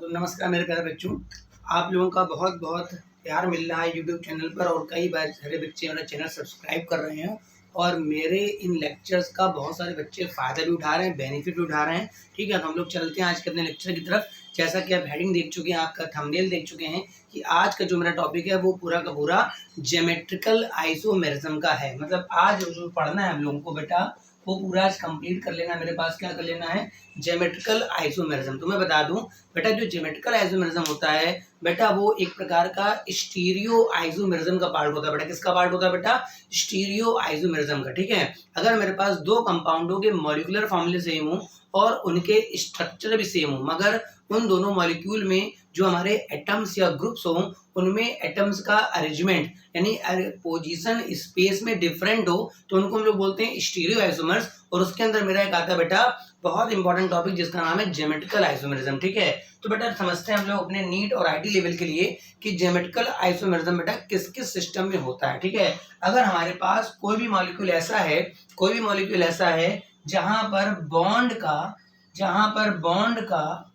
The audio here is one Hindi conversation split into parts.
तो नमस्कार मेरे प्यारे बच्चों। आप लोगों का बहुत बहुत प्यार मिल रहा है यूट्यूब चैनल पर और कई बार सारे बच्चे मेरा चैनल सब्सक्राइब कर रहे हैं और मेरे इन लेक्चर्स का बहुत सारे बच्चे फ़ायदा भी उठा रहे हैं, बेनिफिट भी उठा रहे हैं। ठीक है, तो हम लोग चलते हैं आज के अपने लेक्चर की तरफ। जैसा कि आप हेडिंग देख चुके हैं, आपका थंबनेल देख चुके हैं कि आज का जो मेरा टॉपिक है वो पूरा का पूरा ज्योमेट्रिकल आइसोमेरिज्म का है। मतलब आज जो पढ़ना है हम लोगों को बेटा वो पूरा आज कंप्लीट कर लेना है। मेरे पास क्या कर लेना है, ज्योमेट्रिकल आइसोमेरिज्म। तो मैं बता दूं बेटा, जो ज्योमेट्रिकल आइसोमेरिज्म होता है बेटा वो एक प्रकार का स्टीरियो आइसोमेरिज्म का पार्ट होता है। बेटा किसका पार्ट होता है बेटा? स्टीरियो आइसोमेरिज्म का। ठीक है, अगर मेरे पास दो कंपाउंडों के मॉलिक्यूलर फॉर्मूले सेम हो और उनके स्ट्रक्चर भी सेम हो, मगर उन दोनों मॉलिक्यूल में जो हमारे एटम्स या ग्रुप्स हों उनमें एटम्स का अरेंजमेंट यानी पोजीशन स्पेस में डिफरेंट हो, तो उनको हम लोग बोलते हैं स्टीरियो आइसोमर्स। और उसके अंदर मेरा एक आता है बेटा बहुत इंपॉर्टेंट टॉपिक जिसका नाम है ज्योमेट्रिकल आइसोमेरिज्म। ठीक है, तो बेटा समझते हैं हम लोग अपने नीट और आईटी लेवल के लिए कि ज्योमेट्रिकल आइसोमेरिज्म बेटा किस किस सिस्टम में होता है। ठीक है, अगर हमारे पास कोई भी मॉलिक्यूल ऐसा है जहां पर बॉन्ड का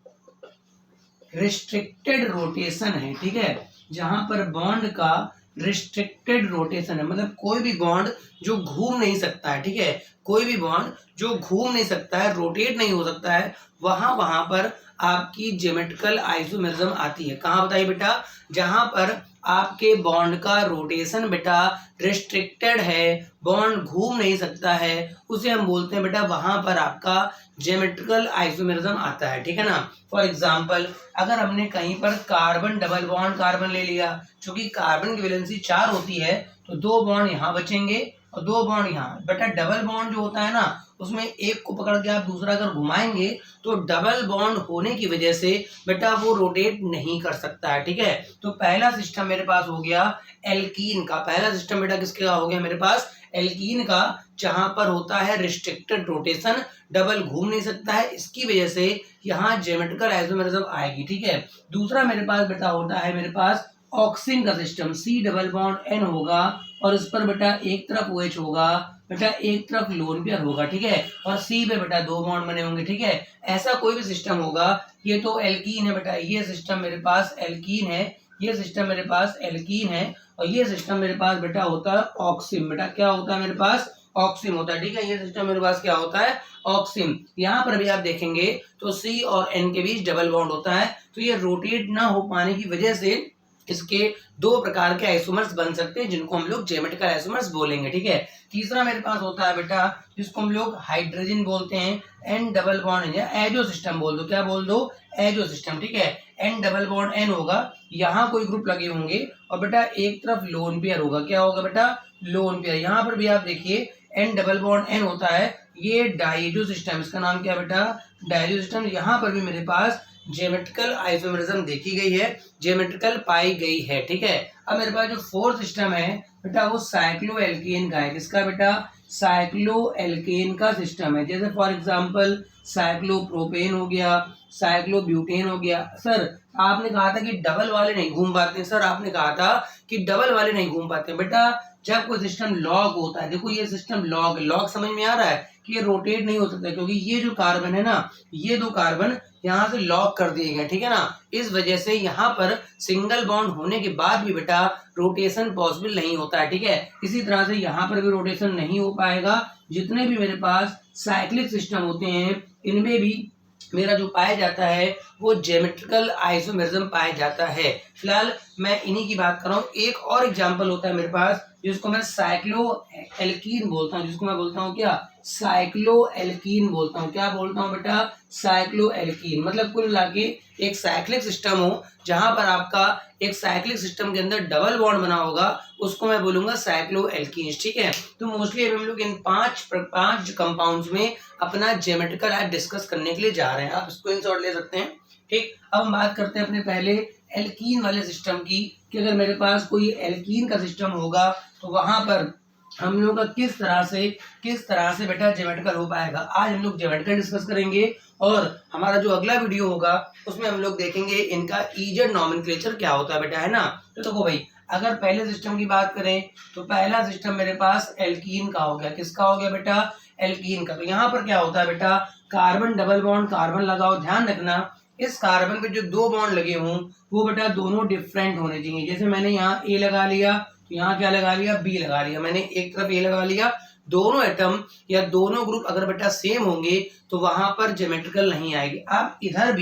रिस्ट्रिक्टेड रोटेशन है। ठीक है, जहां पर बॉन्ड का रिस्ट्रिक्टेड रोटेशन है, मतलब कोई भी बॉन्ड जो घूम नहीं सकता है। ठीक है, कोई भी बॉन्ड जो घूम नहीं सकता है, रोटेट नहीं हो सकता है, वहां पर आपकी ज्योमेट्रिकल आइसोमेरिज्म आती है। कहां बताइए बेटा? जहां पर आपके बॉन्ड का रोटेशन बेटा रिस्ट्रिक्टेड है, बॉन्ड घूम नहीं सकता है, उसे हम बोलते हैं बेटा वहां पर आपका ज्योमेट्रिकल आइसोमेरिज्म आता है। ठीक है ना। फॉर एग्जांपल, अगर हमने कहीं पर कार्बन डबल बॉन्ड कार्बन ले लिया, क्योंकि कार्बन की वैलेंसी 4 होती है, तो 2 बॉन्ड यहाँ बचेंगे और 2 बॉन्ड यहाँ। बेटा डबल बॉन्ड जो होता है ना, उसमें एक को पकड़ के आप दूसरा अगर घुमाएंगे तो डबल बॉन्ड होने की वजह से बेटा वो रोटेट नहीं कर सकता है। ठीक है, तो पहला सिस्टम मेरे पास हो गया एल्कीन का। पहला सिस्टम बेटा किसका हो गया मेरे पास? एल्कीन का, जहां पर होता है रिस्ट्रिक्टेड रोटेशन, डबल घूम नहीं सकता है, इसकी वजह से यहाँ ज्योमेट्रिकल आइसोमेरिज्म आएगी। ठीक है, दूसरा मेरे पास बेटा होता है मेरे पास ऑक्सीन का system. C double bond N होगा और इस पर बेटा एक तरफ OH होगा, बेटा एक तरफ लोन पेयर होगा। ठीक है, और C पे बेटा 2 बॉन्ड बने होंगे। ठीक है, ऐसा कोई भी सिस्टम होगा। ये तो एल्कीन है बेटा, ये सिस्टम मेरे पास एल्कीन है, ये सिस्टम मेरे पास एल्कीन है, और ये सिस्टम मेरे पास बेटा होता है ऑक्सिन। बेटा क्या होता है मेरे पास? ऑक्सिन होता है। ठीक है, ये सिस्टम मेरे पास क्या होता है? ऑक्सिन। यहाँ पर भी आप देखेंगे तो C और N के बीच डबल बॉन्ड होता है, तो ये रोटेट ना हो पाने की वजह से इसके 2 प्रकार के आइसोमर्स बन सकते हैं, जिनको हम लोग ज्योमेट्रिकल आइसोमर्स बोलेंगे। ठीक है, तीसरा मेरे पास होता है बेटा जिसको हम लोग हाइड्रोजन बोलते हैं, N डबल बॉन्ड या एजो सिस्टम बोल दो। क्या बोल दो? Azo system. ठीक है, N डबल बॉन्ड N होगा, यहाँ कोई ग्रुप लगे होंगे और बेटा एक तरफ लोन पेयर होगा। क्या होगा बेटा? Lone pair. यहाँ पर भी आप देखिए N डबल बॉन्ड N होता है, ये डाइजो सिस्टम, इसका नाम क्या बेटा? Dizo system. यहाँ पर भी मेरे पास ज्योमेट्रिकल आइसोमेरिज्म देखी गई है, ज्योमेट्रिकल पाई गई है। ठीक है, अब मेरे पास जो फोर्थ सिस्टम है बेटा वो साइक्लो एल्केन का है। किसका बेटा? साइक्लो एल्केन का सिस्टम है। जैसे फॉर एग्जांपल साइक्लोप्रोपेन हो गया, साइक्लोब्यूटेन हो गया। सर आपने कहा था कि डबल वाले नहीं घूम पाते। सर आपने कहा था कि डबल वाले नहीं घूम पाते। बेटा जब कोई सिस्टम लॉग होता है, देखो ये सिस्टम लॉग समझ में आ रहा है कि ये रोटेट नहीं हो सकता, क्योंकि ये जो कार्बन है ना, ये 2 कार्बन यहाँ से लॉक कर दिए गए। ठीक है ना, इस वजह से यहाँ पर सिंगल बॉन्ड होने के बाद भी बेटा रोटेशन पॉसिबल नहीं होता है। ठीक है, इसी तरह से यहाँ पर भी रोटेशन नहीं हो पाएगा। जितने भी मेरे पास साइक्लिक सिस्टम होते हैं इनमें भी मेरा जो पाया जाता है वो ज्योमेट्रिकल आइसोमेरिज्म पाया जाता है। फिलहाल मैं इन्हीं की बात कर रहा हूँ। एक और एग्जांपल होता है मेरे पास जिसको मैं साइक्लो एल्कीन बोलता हूँ, जिसको मैं बोलता हूँ क्या? साइक्लो एल्कीन बोलता हूँ। क्या बोलता हूँ बेटा? Cyclo alkene. मतलब कुल मिलाके एक साइक्लिक सिस्टम हो जहां पर आपका एक साइक्लिक सिस्टम के अंदर डबल बॉन्ड बना होगा, उसको मैं बोलूंगा साइक्लो एल्कीन्स। ठीक है, तो मोस्टली हम लोग इन पांच कंपाउंड्स में अपना ज्योमेट्रिकल आज डिस्कस करने के लिए जा रहे हैं। आप स्क्रीनशॉट ले सकते हैं। ठीक, अब हम बात करते हैं अपने पहले एल्कीन वाले सिस्टम की, कि अगर मेरे पास कोई एल्कीन का सिस्टम होगा तो वहां पर हम लोग का किस तरह से बेटा ज्योमेट्रिकल हो पाएगा। आज हम लोग ज्योमेट्रिकल डिस्कस करेंगे और हमारा जो अगला वीडियो होगा उसमें हम लोग देखेंगे इनका इजेड नॉमेनक्लेचर क्या होता है बेटा, है ना। तो देखो भाई, अगर पहले सिस्टम की बात करें तो पहला सिस्टम मेरे पास एल्कीन का हो गया। किसका हो गया बेटा? एल्कीन का। तो यहाँ पर क्या होता है बेटा? कार्बन डबल बॉन्ड कार्बन लगाओ। ध्यान रखना इस कार्बन पे जो दो बॉन्ड लगे हों वो बेटा दोनों डिफरेंट होने चाहिए। जैसे मैंने यहाँ ए लगा लिया तो यहाँ क्या लगा लिया, बी लगा लिया। मैंने एक तरफ ए लगा लिया, दोनों एटम या दोनों ग्रुप अगर बेटा सेम होंगे तो वहां पर ज्योमेट्रिकल नहीं आएगी। आप इधर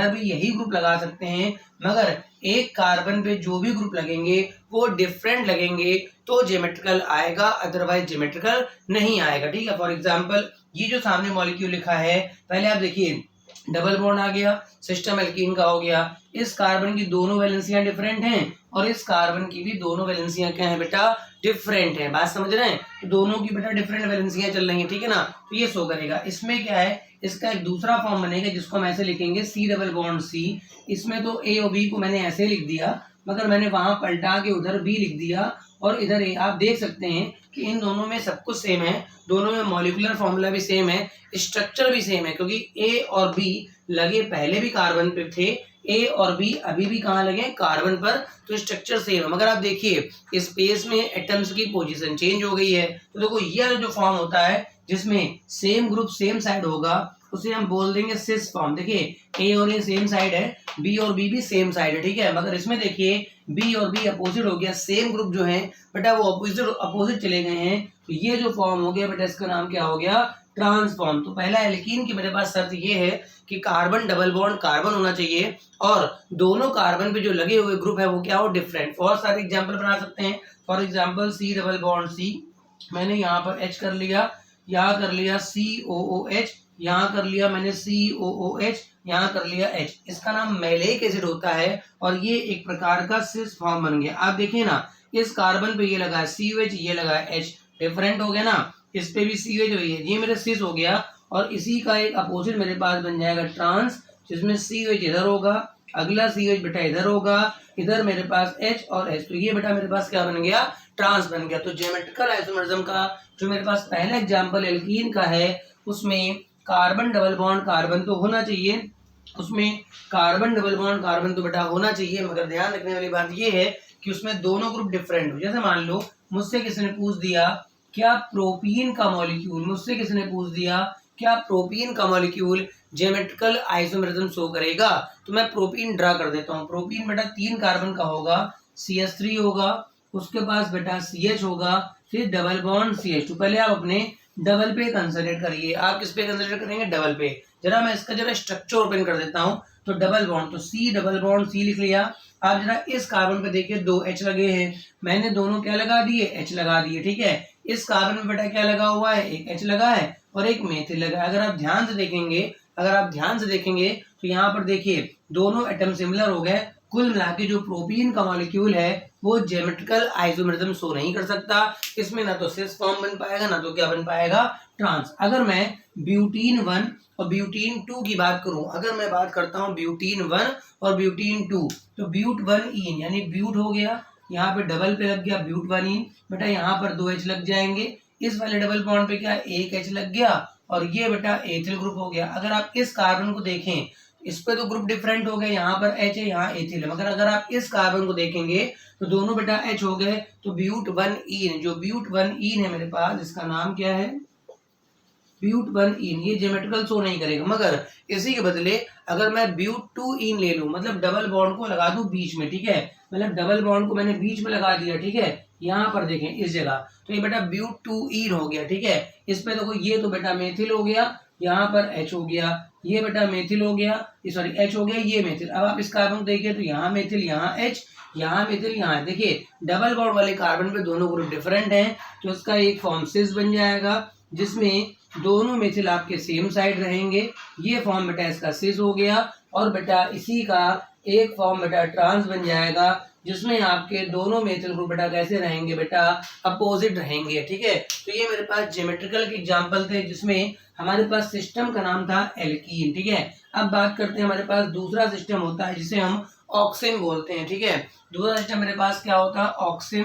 भी यही ग्रुप लगा सकते हैं, मगर एक कार्बन पे जो भी ग्रुप लगेंगे वो डिफरेंट लगेंगे तो ज्योमेट्रिकल आएगा, अदरवाइज ज्योमेट्रिकल नहीं आएगा। ठीक है, फॉर एग्जांपल ये जो सामने मॉलिक्यूल लिखा है, पहले आप देखिए डबल बॉन्ड आ गया, सिस्टम एल्कीन का हो गया। इस कार्बन की दोनों वैलेंसियां डिफरेंट हैं और इस कार्बन की भी दोनों वैलेंसियां क्या है बेटा, डिफरेंट है। बात समझ रहे हैं? तो दोनों की बेटा डिफरेंट वैलेंसियां चल रही हैं, ठीक है ना। तो ये शो करेगा। इसमें क्या है, इसका एक दूसरा फॉर्म बनेगा जिसको हम ऐसे लिखेंगे सी डबल बॉन्ड सी। इसमें तो ए और बी को मैंने ऐसे लिख दिया, मगर मैंने वहां पलटा के उधर बी लिख दिया और इधर ए। आप देख सकते हैं कि इन दोनों में सब कुछ सेम है, दोनों में मॉलिक्यूलर फॉर्मूला भी सेम है, स्ट्रक्चर भी सेम है, क्योंकि ए और बी लगे पहले भी कार्बन पे थे, ए और बी अभी भी कहाँ लगे, कार्बन पर, तो स्ट्रक्चर सेम है। मगर आप देखिए स्पेस में एटम्स की पोजीशन चेंज हो गई है। तो देखो यह जो फॉर्म होता है जिसमें सेम ग्रुप सेम साइड होगा उसे हम बोल देंगे सिस फॉर्म। देखिए ए और ए सेम साइड है, बी और बी भी सेम साइड है, ठीक है। मगर इसमें देखिए बी और बी अपोजिट हो गया, सेम ग्रुप जो है बेटा वो अपोजिट चले गए हैं, तो ये जो फॉर्म हो गया बेटा इसका नाम क्या हो गया, ट्रांसफॉर्म। तो पहला एल्कीन की मेरे पास शर्त ये है कि कार्बन डबल बॉन्ड कार्बन होना चाहिए और दोनों कार्बन पे जो लगे हुए ग्रुप है वो क्या हो, डिफरेंट। बहुत सारे एग्जांपल बना सकते हैं। For example C double bond C, मैंने यहाँ पर H कर लिया, यहाँ कर लिया COOH, यहाँ कर लिया मैंने COOH, यहाँ कर लिया H। इसका नाम मैलेइक एसिड होता है और ये एक प्रकार का सिस फॉर्म बन गया। आप देखिए ना, इस कार्बन पे ये लगा है COH, ये लगा है H, डिफरेंट हो गया ना। इस पे भी COH हुई है, ये मेरे सिस हो गया और इसी का एक अपोजिट मेरे पास बन जाएगा ट्रांस, जिसमें COH इधर होगा, अगला COH बेटा इधर होगा, इधर मेरे पास H और H। तो ये बेटा मेरे पास क्या बन गया, ट्रांस बन गया। तो ज्योमेट्रिकल आइसोमरिज्म का जो मेरे पास पहला एग्जांपल एल्कीन का है उसमें कार्बन डबल बॉन्ड कार्बन तो होना चाहिए, उसमें कार्बन डबल बॉन्ड कार्बन तो बेटा होना चाहिए, मगर ध्यान रखने वाली बात ये है कि उसमें दोनों ग्रुप डिफरेंट हो। जैसे मान लो मुझसे किसी ने पूछ दिया क्या प्रोपीन का मॉलिक्यूल, मुझसे किसी ने पूछ दिया क्या प्रोपीन का मॉलिक्यूल ज्योमेट्रिकल आइसोमरिज्म शो करेगा, तो मैं प्रोपीन ड्रा कर देता हूँ। प्रोपीन बेटा 3 कार्बन का होगा, CH3 होगा, उसके पास बेटा CH होगा, फिर डबल बॉन्ड CH2। तो पहले आप अपने डबल पे कंसंट्रेट करिए। आप किस पे कंसंट्रेट करेंगे, डबल पे। जरा मैं इसका जरा स्ट्रक्चर ओपन कर देता हूँ। तो डबल बॉन्ड, तो C डबल बॉन्ड C लिख लिया। आप जरा इस कार्बन पे देखिए 2 H लगे हैं, मैंने दोनों क्या लगा दिए, H लगा दिए, ठीक है। इस कार्बन में बेटा क्या लगा हुआ है, एक H लगा है और एक मेथिल लगा है। अगर आप ध्यान से देखेंगे तो यहाँ पर देखिए दोनों एटम सिमिलर हो गए। कुल मिला के जो प्रोपीन का मॉलिक्यूल है वो ज्योमेट्रिकल आइसोमरिज्म शो नहीं कर सकता। इसमें ना तो सिस फॉर्म बन पाएगा ना तो क्या बन पाएगा, ट्रांस। अगर मैं ब्यूटीन 1 और ब्यूटीन 2 की बात करूं, अगर मैं बात करता हूं ब्यूटीन 1 और ब्यूटीन 2, तो ब्यूट 1 इन यानी ब्यूट हो गया, यहाँ पे डबल पे लग गया ब्यूट 1 इन, बेटा यहाँ पर 2 H लग जाएंगे। इस वाले डबल बॉन्ड पे क्या एक H लग गया और ये बेटा एथिल ग्रुप हो गया। अगर आप इस कार्बन को देखें, इस पे तो ग्रुप डिफरेंट हो गए, यहाँ पर H है यहाँ एथिल है, मगर अगर आप इस कार्बन को देखेंगे तो दोनों बेटा H हो गए। तो ब्यूट 1 इन, जो ब्यूट 1 इन है मेरे पास, इसका नाम क्या है, ब्यूट 1 इन, ये ज्योमेट्रिकल शो नहीं करेगा। मगर इसी के बदले अगर मैं ब्यूट 2 इन ले लूं, मतलब डबल बॉन्ड को लगा दूं बीच में, ठीक है, मतलब डबल बॉन्ड को मैंने बीच में लगा दिया, ठीक है, यहाँ पर देखें इस जगह, तो ये बेटा ब्यूट 2 इन हो गया, ठीक है। इस पे देखो ये तो बेटा मेथिल हो गया, यहाँ पर H हो गया, ये बेटा मेथिल हो गया, सॉरी H हो गया, ये मेथिल। अब आप इस कार्बन को देखिए तो यहाँ मेथिल, यहाँ H, यहाँ मेथिल, यहाँ देखिए डबल बॉन्ड वाले कार्बन पे दोनों ग्रुप डिफरेंट हैं, तो इसका एक फॉर्म सिस बन जाएगा जिसमें दोनों मेथिल आपके सेम साइड रहेंगे। ये फॉर्म बेटा इसका सिस हो गया और बेटा इसी का एक फॉर्म बेटा ट्रांस बन जाएगा जिसमें आपके दोनों मेथिल ग्रुप बेटा कैसे रहेंगे, बेटा अपोजिट रहेंगे, ठीक है। तो ये मेरे पास ज्योमेट्रिकल के एग्जांपल थे जिसमें हमारे पास सिस्टम का नाम था एल्कीन, ठीक है। अब बात करते हैं, हमारे पास दूसरा सिस्टम होता है जिसे हम ऑक्सिन बोलते हैं, ठीक है। दूसरा सिस्टम मेरे पास क्या होता है, ऑक्सिन।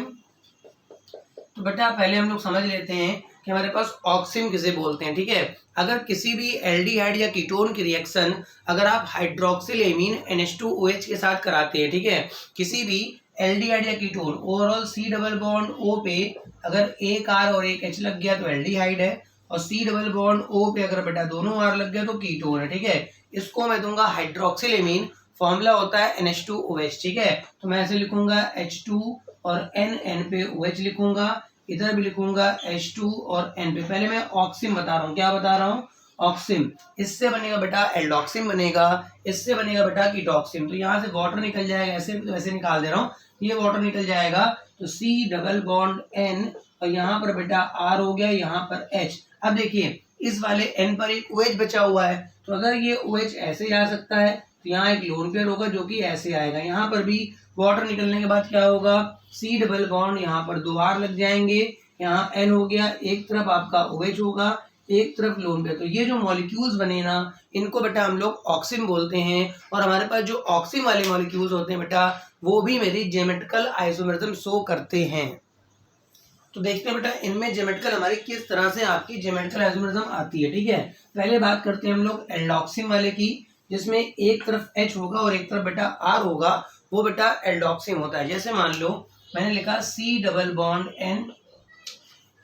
तो बेटा पहले हम लोग समझ लेते हैं कि हमारे पास ऑक्सिन किसे बोलते हैं, ठीक है। अगर किसी भी एल्डिहाइड या कीटोन की रिएक्शन अगर आप हाइड्रोक्सिलेमीन NH2OH के साथ कराते हैं, ठीक है, किसी भी एल्डिहाइड या ketone, overall C double bond O पे अगर एक R और एक H लग गया तो एल्डिहाइड है, और C डबल बॉन्ड O पे अगर बेटा दोनों R लग गया तो कीटोन है, ठीक है। इसको मैं दूंगा हाइड्रोक्सिलेमीन, फॉर्मूला होता है NH2OH, ठीक है। तो मैं ऐसे लिखूंगा H2 और N पे OH लिखूंगा, इधर भी लिखूंगा H2 और N पे। पहले मैं ऑक्सिम बता रहा हूँ, क्या बता रहा हूँ, ऑक्सिम। इससे बनेगा बेटा एल्डोक्सिम बनेगा, इससे बनेगा बेटा कीटोक्सिम। तो यहाँ से वाटर निकल जाएगा, ऐसे तो ऐसे निकाल दे रहा हूँ, ये वाटर निकल जाएगा। तो C डबल बॉन्ड N और यहाँ पर बेटा R हो गया, यहाँ पर H। अब देखिए इस वाले N पर एक OH बचा हुआ है, तो अगर ये OH ऐसे जा सकता है तो यहाँ एक लोन पेयर होगा जो कि ऐसे आएगा। यहाँ पर भी वाटर निकलने के बाद क्या होगा, C डबल बॉन्ड, यहाँ पर 2 R लग जाएंगे, यहाँ N हो गया, एक तरफ आपका OH होगा, एक तरफ लोन पेयर। तो ये जो मॉलिक्यूल्स बने ना, इनको बेटा हम लोग ऑक्सिम बोलते हैं। और हमारे पास जो ऑक्सिम वाले मॉलिक्यूल्स होते हैं बेटा, वो भी मेरी ज्योमेट्रिकल आइसोमरिज्म शो करते हैं। तो देखते हैं बेटा इनमें ज्योमेट्रिकल हमारी किस तरह से आपकी ज्योमेट्रिकल आइसोमरिज्म आती है, ठीक है। पहले बात करते हैं हम लोग एल्डोक्सिम वाले की, जिसमें एक तरफ H होगा और एक तरफ बेटा R होगा, वो बेटा एल्डोक्सिम होता है। जैसे मान लो मैंने लिखा C डबल बॉन्ड N,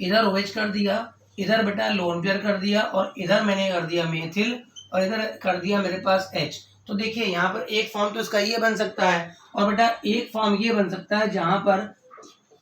इधर OH कर दिया, इधर बेटा लोन पेयर कर दिया, और इधर मैंने कर दिया मेथिल, और इधर कर दिया मेरे पास H। तो देखिए यहाँ पर एक फॉर्म तो इसका ये बन सकता है, और बेटा एक फॉर्म ये बन सकता है जहां पर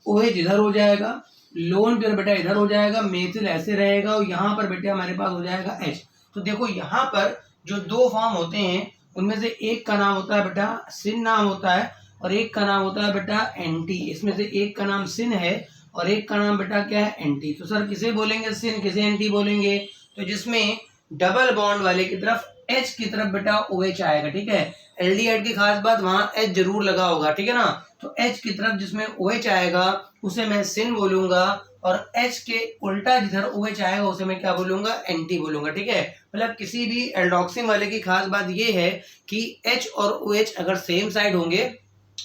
OH इधर हो जाएगा, लोन पेयर बेटा इधर हो जाएगा, मेथिल ऐसे रहेगा, और यहाँ पर बेटा हमारे पास हो जाएगा H। तो देखो यहाँ पर जो 2 फॉर्म होते हैं उनमें से एक का नाम होता है बेटा सिन नाम होता है, और एक का नाम होता है बेटा एंटी। इसमें से एक का नाम सिन है और एक का नाम बेटा क्या है, एंटी। तो सर किसे बोलेंगे सिन, किसे एंटी बोलेंगे, तो जिसमें डबल बॉन्ड वाले की तरफ H की तरफ बेटा OH आएगा, ठीक है। एल्डिहाइड की खास बात वहां H जरूर लगा होगा, ठीक है ना। तो H की तरफ जिसमें OH आएगा उसे मैं सिन बोलूंगा, और H के उल्टा जिधर OH आएगा उसे मैं क्या बोलूंगा, एंटी बोलूंगा, ठीक है। मतलब किसी भी एल्डोक्सिम वाले की खास बात ये है कि H और OH अगर सेम साइड होंगे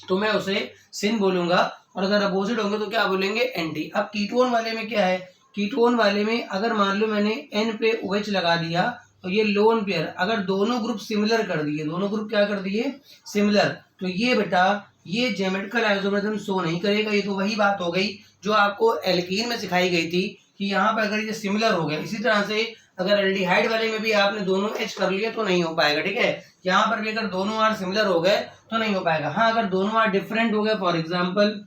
तो मैं उसे सिन बोलूंगा, और अगर अपोजिट होंगे तो क्या बोलेंगे, एंटी। अब कीटोन वाले में क्या है, कीटोन वाले में अगर मान लो मैंने N पे OH लगा दिया और ये लोन पेयर, अगर दोनों ग्रुप सिमिलर कर दिए, दोनों ग्रुप क्या कर दिए, सिमिलर, तो ये बेटा ये ज्योमेट्रिकल आइसोमरिज्म शो नहीं करेगा। ये तो वही बात हो गई जो आपको एल्कीन में सिखाई गई थी कि यहाँ पर अगर ये सिमिलर हो गया। इसी तरह से अगर एल्डिहाइड वाले में भी आपने दोनों H कर लिए तो नहीं हो पाएगा, ठीक है। यहाँ पर भी अगर दोनों R सिमिलर हो गए तो नहीं हो पाएगा। हाँ अगर दोनों R डिफरेंट हो गए, फॉर एग्जाम्पल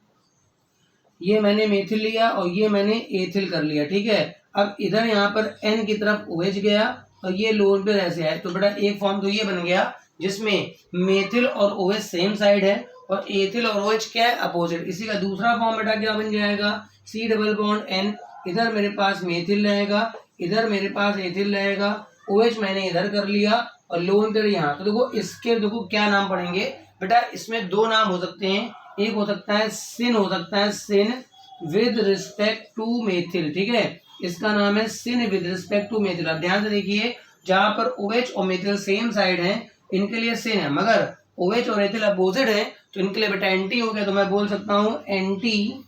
ये मैंने मेथिल लिया और ये मैंने एथिल कर लिया, ठीक है। अब इधर यहाँ पर N की तरफ OH गया और ये लोन पेयर ऐसे है, तो बेटा एक फॉर्म तो ये बन गया जिसमें मेथिल और OH सेम साइड है और एथिल और OH क्या है, अपोजिट। इसी का दूसरा फॉर्म बेटा क्या बन जाएगा, C डबल बॉन्ड N, इधर मेरे पास मेथिल रहेगा, इधर मेरे पास एथिल रहेगा, OH मैंने इधर कर लिया और लोन पेयर यहाँ। तो देखो इसके देखो क्या नाम पड़ेंगे बेटा, इसमें 2 नाम हो सकते हैं, एक हो सकता है सिन, हो सकता है सिन विद रिस्पेक्ट टू मेथिल, ठीक है। इसका नाम है सिन विद रिस्पेक्ट टू मेथिल। अब ध्यान से देखिए, जहां पर OH और मेथिल सेम साइड है इनके लिए सिन है, मगर OH और एथिल अपोजिट है तो इनके लिए बेटा एंटी हो गया। तो मैं बोल सकता हूं एंटी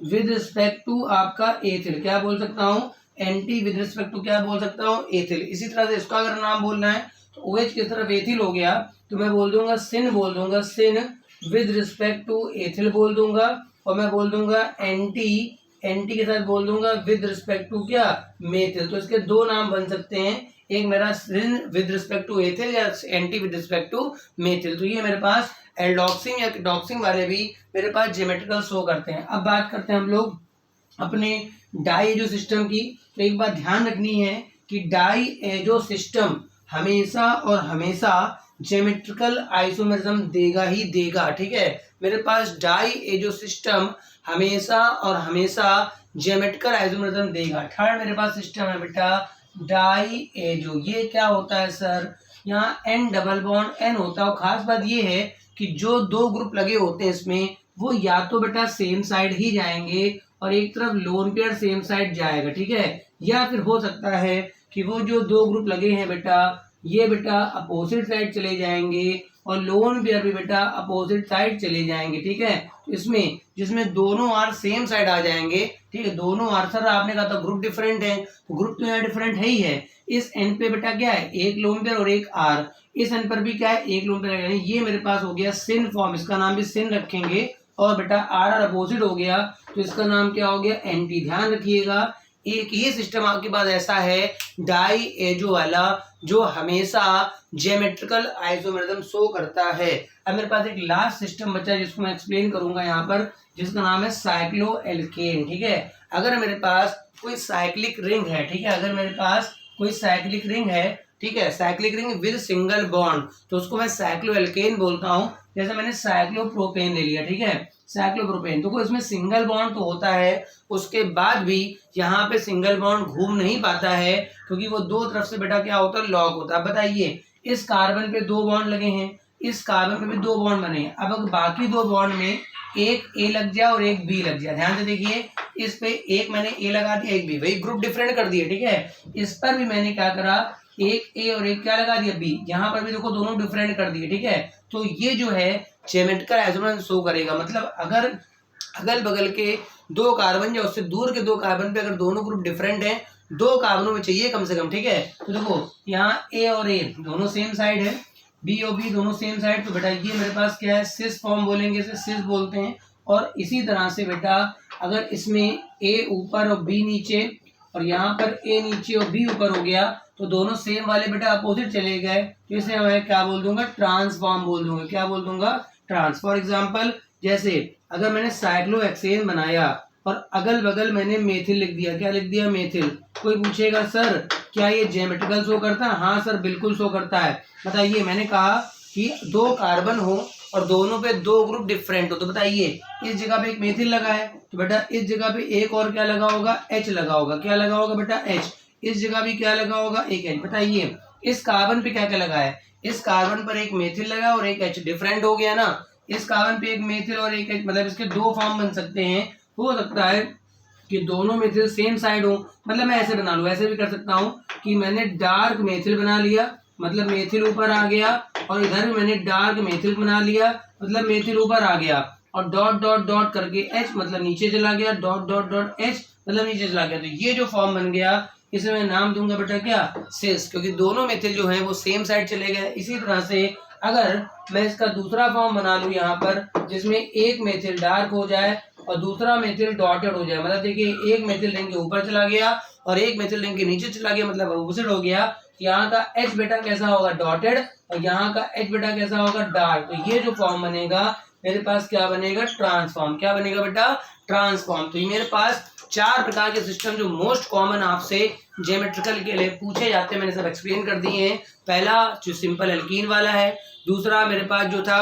विद रिस्पेक्ट टू आपका एथिल, क्या बोल सकता हूं, एंटी विद रिस्पेक्ट टू क्या बोल सकता हूं, एथिल। इसी तरह से इसका अगर नाम बोलना है तो OH की तरफ एथिल हो गया तो मैं बोल दूंगा सिन, बोल दूंगा सिन विद रिस्पेक्ट टू एथिल बोल दूंगा, और मैं बोल दूंगा एंटी, एंटी के साथ बोल दूंगा विद रिस्पेक्ट टू क्या, मेथिल। तो इसके 2 नाम बन सकते हैं, एक मेरा सिन विद रिस्पेक्ट टू एथिल या anti with respect to methyl. तो ये मेरे पास एल्डोक्सिम या कीटोक्सिम वाले भी मेरे पास ज्योमेट्रिकल शो करते हैं। अब बात करते हैं हम लोग अपने डाई एजो सिस्टम की। तो एक बात ध्यान रखनी है कि डाई एजो सिस्टम हमेशा और हमेशा ज्योमेट्रिकल आइसोमरिज्म देगा ही देगा, ठीक है। मेरे पास डाई एजो सिस्टम हमेशा और हमेशा ज्योमेट्रिकल आइसोमरिज्म देगा। थर्ड मेरे पास सिस्टम है बेटा डाई एजो। ये क्या होता है सर, यहाँ N डबल बॉन्ड N होता है, और खास बात ये है कि जो 2 ग्रुप लगे होते हैं इसमें वो या तो बेटा सेम साइड ही जाएंगे और एक तरफ लोन पेयर सेम साइड जाएगा, ठीक है, या फिर हो सकता है कि वो जो 2 ग्रुप लगे हैं बेटा ये बेटा अपोजिट साइड चले जाएंगे और लोन पेयर भी बेटा अपोजिट साइड चले जाएंगे, ठीक है। तो इसमें जिसमें दोनों आर सेम साइड आ जाएंगे, ठीक है, दोनों आर, सर आपने कहा था ग्रुप डिफरेंट है, तो ग्रुप तो यहाँ डिफरेंट है ही है। इस एन पे बेटा क्या है, एक लोन पेयर और एक आर, इस एन पर भी क्या है, एक लोन पेयर, यानी ये मेरे पास हो गया सिन फॉर्म, इसका नाम भी सिन रखेंगे, और बेटा आर आर अपोजिट हो गया तो इसका नाम क्या हो गया, एंटी। ध्यान रखिएगा एक ही सिस्टम आपके पास ऐसा है डाईएजो वाला जो हमेशा ज्योमेट्रिकल आइसोमेरिज्म शो करता है। अब मेरे पास एक लास्ट सिस्टम बचा है जिसको मैं एक्सप्लेन करूंगा यहाँ पर, जिसका नाम है साइक्लोएल्केन। ठीक है, अगर मेरे पास कोई साइक्लिक रिंग है, ठीक है, अगर मेरे पास कोई साइक्लिक रिंग है, ठीक है, cyclic ring with single bond, तो उसको मैं साइक्लोएल्केन बोलता हूँ। जैसे मैंने साइक्लोप्रोपेन ले लिया, ठीक है, साइक्लोप्रोपेन, तो कोई इसमें सिंगल बॉन्ड तो होता है, उसके बाद भी यहाँ पे सिंगल बॉन्ड घूम नहीं पाता है क्योंकि वो दो तरफ से बेटा क्या होता है, लॉक होता है। बताइए, इस कार्बन पे 2 बॉन्ड लगे हैं, इस कार्बन पे भी 2 बॉन्ड बने हैं। अब अगर बाकी 2 बॉन्ड में एक ए लग जाए और एक बी लग जाए, ध्यान से देखिए, इस पे एक मैंने ए लगा दिया, एक बी, वही ग्रुप डिफरेंट कर दिए। ठीक है, इस पर भी मैंने क्या करा, एक ए और एक क्या लगा दिया, बी, यहाँ पर भी देखो दोनों डिफरेंट कर दिए। ठीक है, तो ये जो है ज्योमेट्रिकल आइसोमेरिज्म शो करेगा। मतलब अगर अगल बगल के 2 कार्बन या उससे दूर के 2 कार्बन पे अगर दोनों ग्रुप डिफरेंट हैं, 2 कार्बनों में चाहिए कम से कम। ठीक है, तो देखो यहाँ ए और ए दोनों सेम साइड है, बी और बी दोनों सेम साइड, तो बेटा ये मेरे पास क्या है, सिस फॉर्म बोलेंगे, इसे सिस बोलते हैं। और इसी तरह से बेटा अगर इसमें ए ऊपर और बी नीचे और यहाँ पर ए नीचे और बी ऊपर हो गया तो दोनों सेम वाले बेटा अपोजिट चले गए, तो इसे मैं क्या बोल दूंगा, ट्रांसफॉर्म बोल दूंगा। क्या बोल दूंगा, ट्रांस। फॉर एग्जाम्पल, जैसे अगर मैंने साइक्लोहेक्सेन बनाया और अगल बगल मैंने मेथिल लिख दिया, क्या लिख दिया, मेथिल। कोई पूछेगा सर क्या ये ज्योमेट्रिकल शो करता है? हाँ सर, बिल्कुल शो करता है। बताइए, मैंने कहा कि 2 कार्बन हो और दोनों पे 2 ग्रुप डिफरेंट हो, तो बताइए इस जगह पे एक मेथिल लगा है तो बेटा इस जगह पे एक और क्या लगा होगा, H लगा होगा। क्या लगा होगा बेटा, H। इस जगह भी क्या लगा होगा, एक H। बताइए इस कार्बन पे क्या क्या लगा है, इस कार्बन पर एक मेथिल लगा और एक H, डिफरेंट हो गया ना। इस कार्बन पे एक मेथिल और एक H, मतलब इसके 2 फॉर्म बन सकते हैं। हो सकता है कि दोनों मेथिल सेम साइड हो, मतलब मैं ऐसे बना लूँ, ऐसे भी कर सकता हूँ कि मैंने डार्क मेथिल बना लिया, मतलब मेथिल ऊपर आ गया, और इधर भी मैंने डार्क मेथिल बना लिया, मतलब मेथिल ऊपर आ गया, और डॉट डॉट डॉट करके H मतलब नीचे चला गया, डॉट डॉट डॉट H मतलब नीचे चला गया। तो ये जो फॉर्म बन गया इसे मैं नाम दूंगा बेटा क्या, सिस, क्योंकि दोनों मेथिल जो है वो सेम साइड चले गए। इसी तरह से अगर मैं इसका दूसरा फॉर्म बना लूँ यहाँ पर, जिसमें एक मेथिल डार्क हो जाए और दूसरा मेथिल डॉटेड हो जाए, मतलब देखिए एक मेथिल रिंग के ऊपर चला गया और एक मेथिल रिंग के नीचे चला गया, मतलब अपोजिट हो गया। यहाँ का H बेटा कैसा होगा, डॉटेड, और यहाँ का H बेटा कैसा होगा, डार्क। तो ये जो फॉर्म बनेगा मेरे पास क्या बनेगा, ट्रांसफॉर्म। क्या बनेगा बेटा, ट्रांसफॉर्म। तो ये मेरे पास 4 प्रकार के सिस्टम जो मोस्ट कॉमन आपसे ज्योमेट्रिकल के लिए पूछे जाते हैं, मैंने सब एक्सप्लेन कर दिए हैं। पहला जो सिंपल एल्कीन वाला है, दूसरा मेरे पास जो था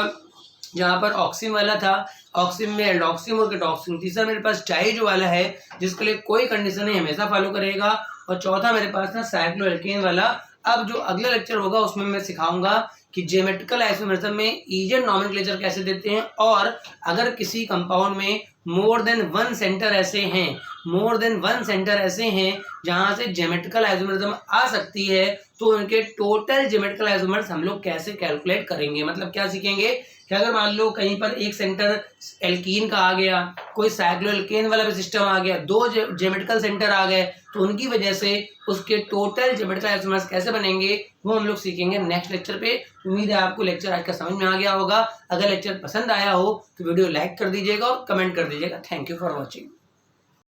जहाँ पर ऑक्सिन वाला था, ऑक्सिन में एल्डोक्सिन और केटॉक्सिन। तीसरा मेरे पास डाइजो वाला है जिसके लिए कोई कंडीशन नहीं, हमेशा फॉलो करेगा। और चौथा मेरे पास था साइक्लोएल्केन वाला। अब जो अगला लेक्चर होगा उसमें मैं सिखाऊंगा कि ज्योमेट्रिकल आइसोमेरिज्म में इजन नॉमेनक्लेचर कैसे देते हैं, और अगर किसी कंपाउंड में मोर देन 1 सेंटर ऐसे हैं, मोर देन 1 सेंटर ऐसे हैं जहां से ज्योमेट्रिकल आइसोमेरिज्म आ सकती है, तो उनके टोटल ज्योमेट्रिकल आइसोमर्स हम लोग कैसे कैलकुलेट करेंगे। मतलब क्या सीखेंगे कि अगर मान लो कहीं पर एक सेंटर एल्कीन का आ गया, कोई साइक्लोएल्केन वाला भी सिस्टम आ गया, 2 ज्योमेट्रिकल सेंटर आ गए, तो उनकी वजह से उसके टोटल ज्योमेट्रिकल आइसोमर्स कैसे बनेंगे वो हम लोग सीखेंगे नेक्स्ट लेक्चर पे। उम्मीद है आपको लेक्चर आज का समझ में आ गया होगा। अगर लेक्चर पसंद आया हो तो वीडियो लाइक कर दीजिएगा और कमेंट कर दीजिएगा। Thank you for watching.